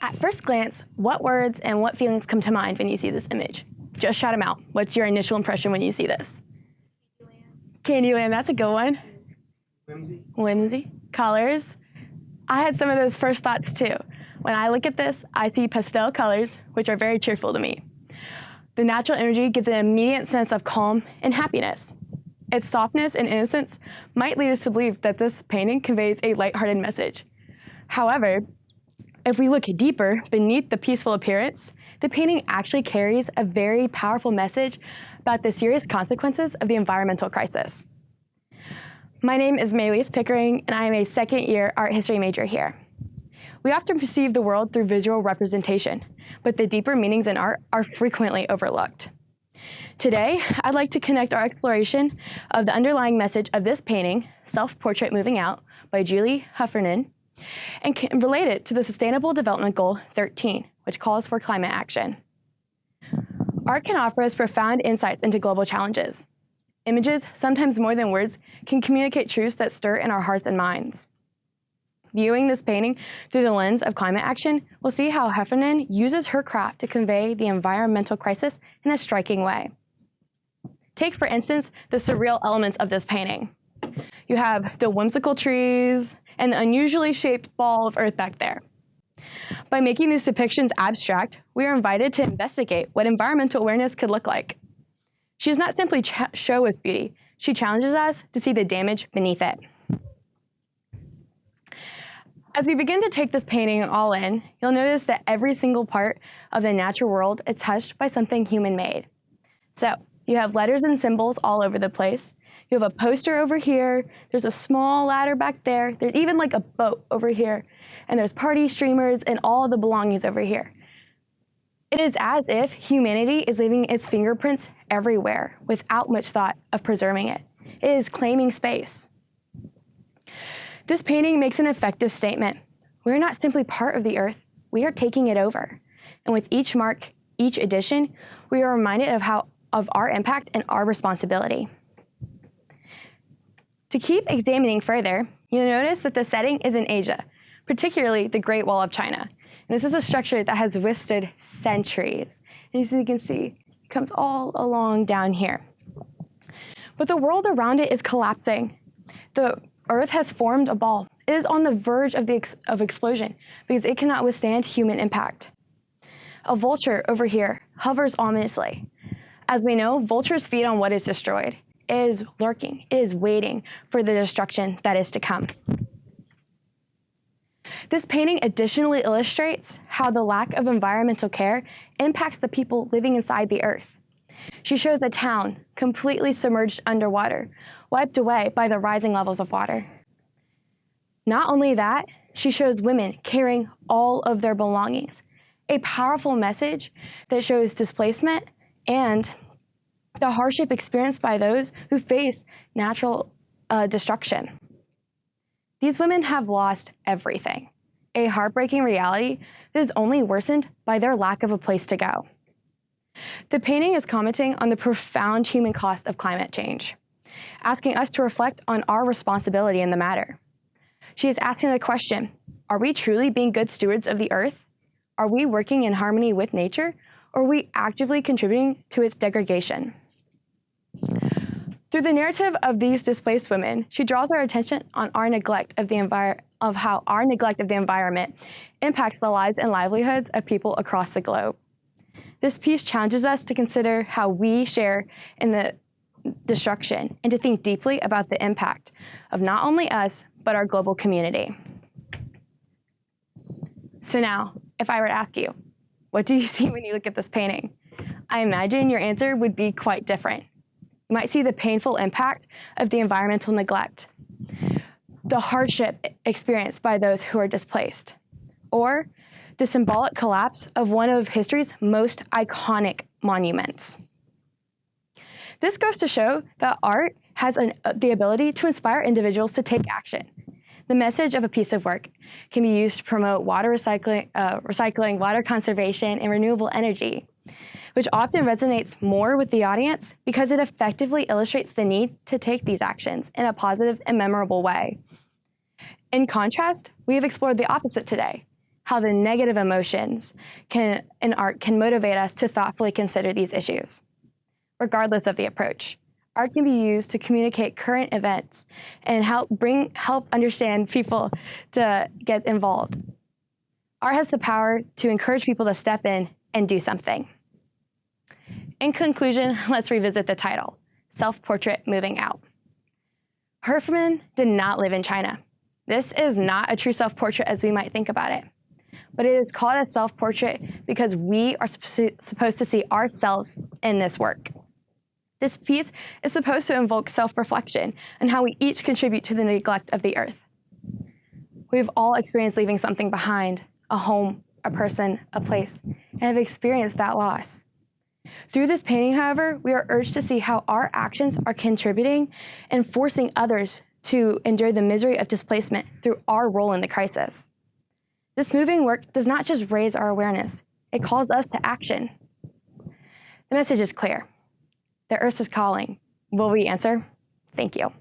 At first glance, what words and what feelings come to mind when you see this image? Just shout them out. What's your initial impression when you see this? Candyland, that's a good one. Whimsy. Whimsy. Colors. I had some of those first thoughts too. When I look at this, I see pastel colors, which are very cheerful to me. The natural imagery gives an immediate sense of calm and happiness. Its softness and innocence might lead us to believe that this painting conveys a lighthearted message. However, if we look deeper beneath the peaceful appearance, the painting actually carries a very powerful message about the serious consequences of the environmental crisis. My name is Maylis Pickering, and I am a second-year art history major here. We often perceive the world through visual representation, but the deeper meanings in art are frequently overlooked. Today, I'd like to connect our exploration of the underlying message of this painting, Self-Portrait Moving Out, by Julie Heffernan, and relate it to the Sustainable Development Goal 13, which calls for climate action. Art can offer us profound insights into global challenges. Images, sometimes more than words, can communicate truths that stir in our hearts and minds. Viewing this painting through the lens of climate action, we'll see how Heffernan uses her craft to convey the environmental crisis in a striking way. Take, for instance, the surreal elements of this painting. You have the whimsical trees and the unusually shaped ball of earth back there. By making these depictions abstract, we are invited to investigate what environmental awareness could look like. She does not simply show us beauty, she challenges us to see the damage beneath it. As we begin to take this painting all in, you'll notice that every single part of the natural world is touched by something human-made. So, you have letters and symbols all over the place. You have a poster over here, there's a small ladder back there, there's even like a boat over here, and there's party streamers and all the belongings over here. It is as if humanity is leaving its fingerprints everywhere without much thought of preserving it. It is claiming space. This painting makes an effective statement. We're not simply part of the earth, we are taking it over. And with each mark, each edition, we are reminded of our impact and our responsibility. To keep examining further, you'll notice that the setting is in Asia, particularly the Great Wall of China. And this is a structure that has withstood centuries. And as you can see, it comes all along down here. But the world around it is collapsing. The Earth has formed a ball. It is on the verge of explosion because it cannot withstand human impact. A vulture over here hovers ominously. As we know, vultures feed on what is destroyed. It is lurking, it is waiting for the destruction that is to come. This painting additionally illustrates how the lack of environmental care impacts the people living inside the earth. She shows a town completely submerged underwater, wiped away by the rising levels of water. Not only that, she shows women carrying all of their belongings, a powerful message that shows displacement and the hardship experienced by those who face natural destruction. These women have lost everything, a heartbreaking reality that is only worsened by their lack of a place to go. The painting is commenting on the profound human cost of climate change, asking us to reflect on our responsibility in the matter. She is asking the question, are we truly being good stewards of the earth? Are we working in harmony with nature, or are we actively contributing to its degradation? Through the narrative of these displaced women, she draws our attention on our neglect of how our neglect of the environment impacts the lives and livelihoods of people across the globe. This piece challenges us to consider how we share in the destruction and to think deeply about the impact of not only us, but our global community. So now, if I were to ask you, what do you see when you look at this painting? I imagine your answer would be quite different. You might see the painful impact of the environmental neglect, the hardship experienced by those who are displaced, or the symbolic collapse of one of history's most iconic monuments. This goes to show that art has the ability to inspire individuals to take action. The message of a piece of work can be used to promote water recycling, water conservation, and renewable energy, which often resonates more with the audience because it effectively illustrates the need to take these actions in a positive and memorable way. In contrast, we have explored the opposite today, how the negative emotions in art can motivate us to thoughtfully consider these issues. Regardless of the approach, art can be used to communicate current events and help understand people to get involved. Art has the power to encourage people to step in and do something. In conclusion, let's revisit the title, Self-Portrait Moving Out. Herfman did not live in China. This is not a true self-portrait as we might think about it, but it is called a self-portrait because we are supposed to see ourselves in this work. This piece is supposed to invoke self-reflection and how we each contribute to the neglect of the earth. We've all experienced leaving something behind, a home, a person, a place, and have experienced that loss. Through this painting, however, we are urged to see how our actions are contributing and forcing others to endure the misery of displacement through our role in the crisis. This moving work does not just raise our awareness, it calls us to action. The message is clear. The earth is calling. Will we answer? Thank you.